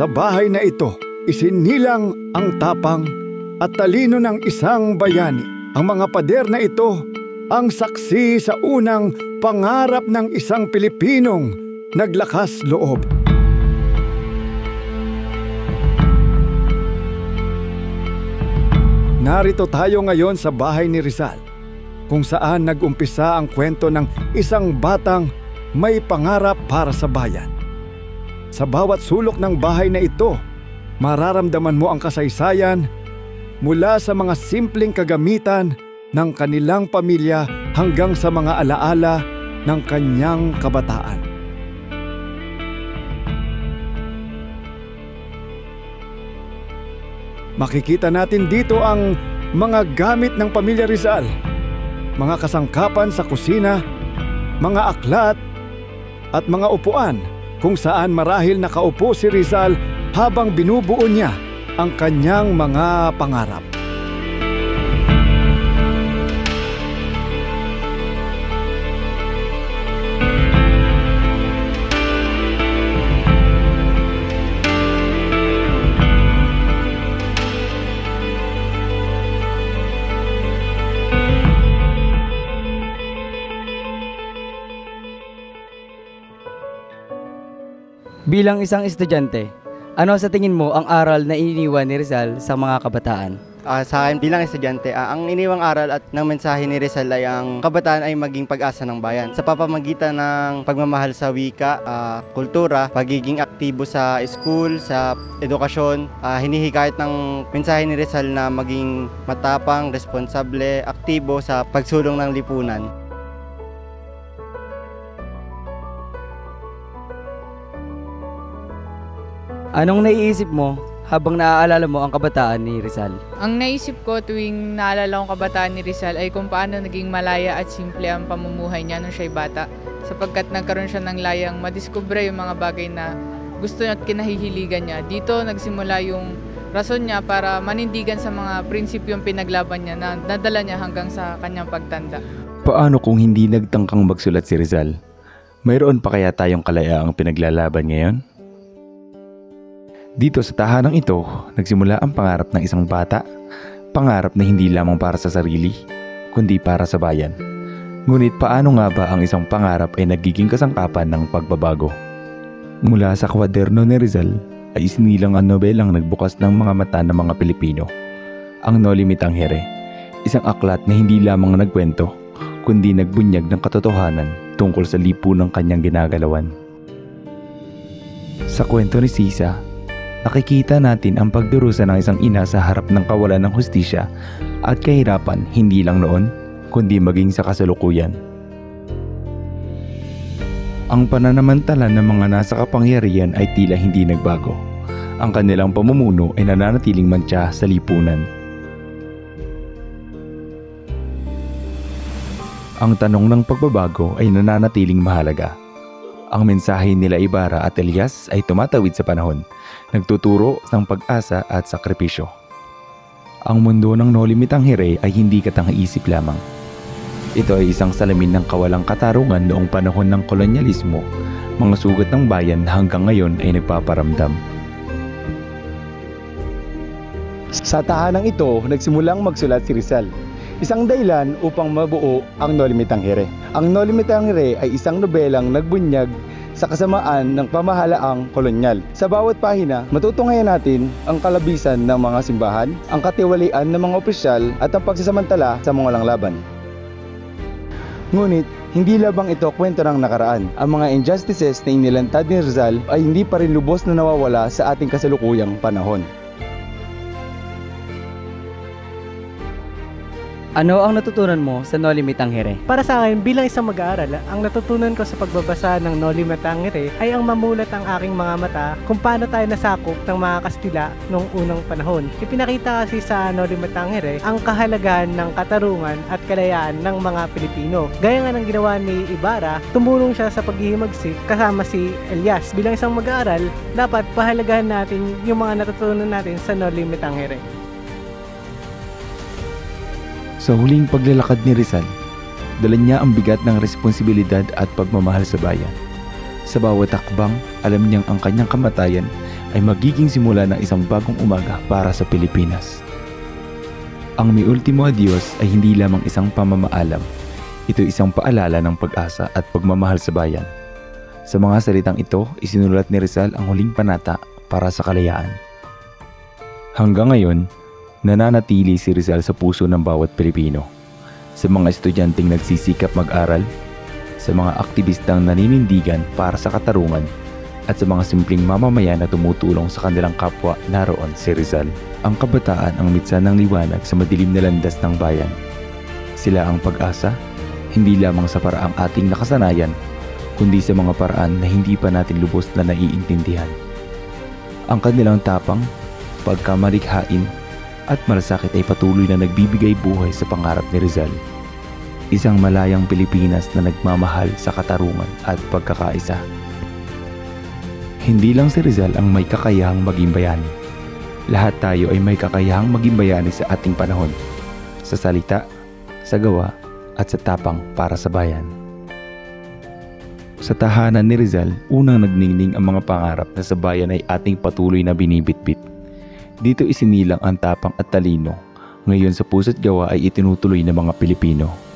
Sa bahay na ito, isinilang ang tapang at talino ng isang bayani. Ang mga pader na ito ang saksi sa unang pangarap ng isang Pilipinong naglakas loob. Narito tayo ngayon sa bahay ni Rizal, kung saan nag-umpisa ang kwento ng isang batang may pangarap para sa bayan. Sa bawat sulok ng bahay na ito, mararamdaman mo ang kasaysayan mula sa mga simpleng kagamitan ng kanilang pamilya hanggang sa mga alaala ng kanyang kabataan. Makikita natin dito ang mga gamit ng pamilya Rizal, mga kasangkapan sa kusina, mga aklat at mga upuan kung saan marahil nakaupo si Rizal habang binubuo niya ang kanyang mga pangarap. Bilang isang estudyante, ano sa tingin mo ang aral na iniwan ni Rizal sa mga kabataan? Sa akin bilang estudyante, ang iniwang aral at ng mensahe ni Rizal ay ang kabataan ay maging pag-asa ng bayan. Sa pamamagitan ng pagmamahal sa wika, kultura, pagiging aktibo sa school, sa edukasyon, hinihikayat ng mensahe ni Rizal na maging matapang, responsable, aktibo sa pagsulong ng lipunan. Anong naiisip mo habang naaalala mo ang kabataan ni Rizal? Ang naisip ko tuwing naalala ko kabataan ni Rizal ay kung paano naging malaya at simple ang pamumuhay niya nung siya'y bata, sapagkat nagkaroon siya ng layang madiskubre yung mga bagay na gusto niya at kinahihiligan niya. Dito nagsimula yung rason niya para manindigan sa mga prinsipyong pinaglaban niya na nadala niya hanggang sa kanyang pagtanda. Paano kung hindi nagtangkang magsulat si Rizal? Mayroon pa kaya tayong kalayaang pinaglalaban ngayon? Dito sa tahanang ito, nagsimula ang pangarap ng isang bata, pangarap na hindi lamang para sa sarili, kundi para sa bayan. Ngunit paano nga ba ang isang pangarap ay nagiging kasangkapan ng pagbabago? Mula sa kwaderno ni Rizal ay isinilang ang nobelang nagbukas ng mga mata ng mga Pilipino, ang No Limit ang Here, isang aklat na hindi lamang nagkwento, kundi nagbunyag ng katotohanan tungkol sa lipunang kanyang ginagalawan. Sa kwento ni Sisa, nakikita natin ang pagdurusa ng isang ina sa harap ng kawalan ng hustisya at kahirapan hindi lang noon, kundi maging sa kasalukuyan. Ang pananamantala ng mga nasa kapangyarihan ay tila hindi nagbago. Ang kanilang pamumuno ay nananatiling mantsa sa lipunan. Ang tanong ng pagbabago ay nananatiling mahalaga. Ang mensahe nila Ibarra at Elias ay tumatawid sa panahon, nagtuturo ng pag-asa at sakripisyo. Ang mundo ng No Limit ang Here ay hindi katang-isip lamang. Ito ay isang salamin ng kawalang katarungan noong panahon ng kolonyalismo, mga sugat ng bayan hanggang ngayon ay nagpaparamdam. Sa tahanang ito, nagsimulang magsulat si Rizal. Isang dahilan upang mabuo ang No Limit ang Here. Ang No Limit ang Here ay isang nobelang nagbunyag sa kasamaan ng pamahalaang kolonyal. Sa bawat pahina, matutunghayan natin ang kalabisan ng mga simbahan, ang katiwalian ng mga opisyal at ang pagsasamantala sa mga langlaban. Ngunit, hindi labang ito kwento ng nakaraan. Ang mga injustices na inilantad ni Rizal ay hindi pa rin lubos na nawawala sa ating kasalukuyang panahon. Ano ang natutunan mo sa No Limit ang Here? Para sa akin, bilang isang mag-aaral, ang natutunan ko sa pagbabasa ng No Limit ang Here ay ang mamulat ang aking mga mata kung paano tayo nasakop ng mga Kastila noong unang panahon. Ipinakita kasi sa No Limit ang Here ang kahalagahan ng katarungan at kalayaan ng mga Pilipino. Gaya nga ng ginawa ni Ibarra, tumulong siya sa paghihimagsik kasama si Elias. Bilang isang mag-aaral, dapat pahalagahan natin yung mga natutunan natin sa No Limit ang Here. Sa huling paglalakad ni Rizal, dala niya ang bigat ng responsibilidad at pagmamahal sa bayan. Sa bawat hakbang, alam niyang ang kanyang kamatayan ay magiging simula ng isang bagong umaga para sa Pilipinas. Ang Mi Ultimo Adios ay hindi lamang isang pamamaalam. Ito isang paalala ng pag-asa at pagmamahal sa bayan. Sa mga salitang ito, isinulat ni Rizal ang huling panata para sa kalayaan. Hanggang ngayon, nananatili si Rizal sa puso ng bawat Pilipino. Sa mga estudyanteng nagsisikap mag-aral, sa mga aktivistang naninindigan para sa katarungan, at sa mga simpleng mamamayan na tumutulong sa kanilang kapwa, naroon si Rizal. Ang kabataan ang mitsa ng liwanag sa madilim na landas ng bayan. Sila ang pag-asa, hindi lamang sa paraang ating nakasanayan, kundi sa mga paraan na hindi pa natin lubos na naiintindihan. Ang kanilang tapang, pagkamalikhain, at malasakit ay patuloy na nagbibigay buhay sa pangarap ni Rizal. Isang malayang Pilipinas na nagmamahal sa katarungan at pagkakaisa. Hindi lang si Rizal ang may kakayahang maging bayani. Lahat tayo ay may kakayahang maging bayani sa ating panahon. Sa salita, sa gawa, at sa tapang para sa bayan. Sa tahanan ni Rizal, unang nagningning ang mga pangarap na sa bayan ay ating patuloy na binibitbit. Dito isinilang ang tapang at talino. Ngayon sa puso't gawa ay itinutuloy ng mga Pilipino.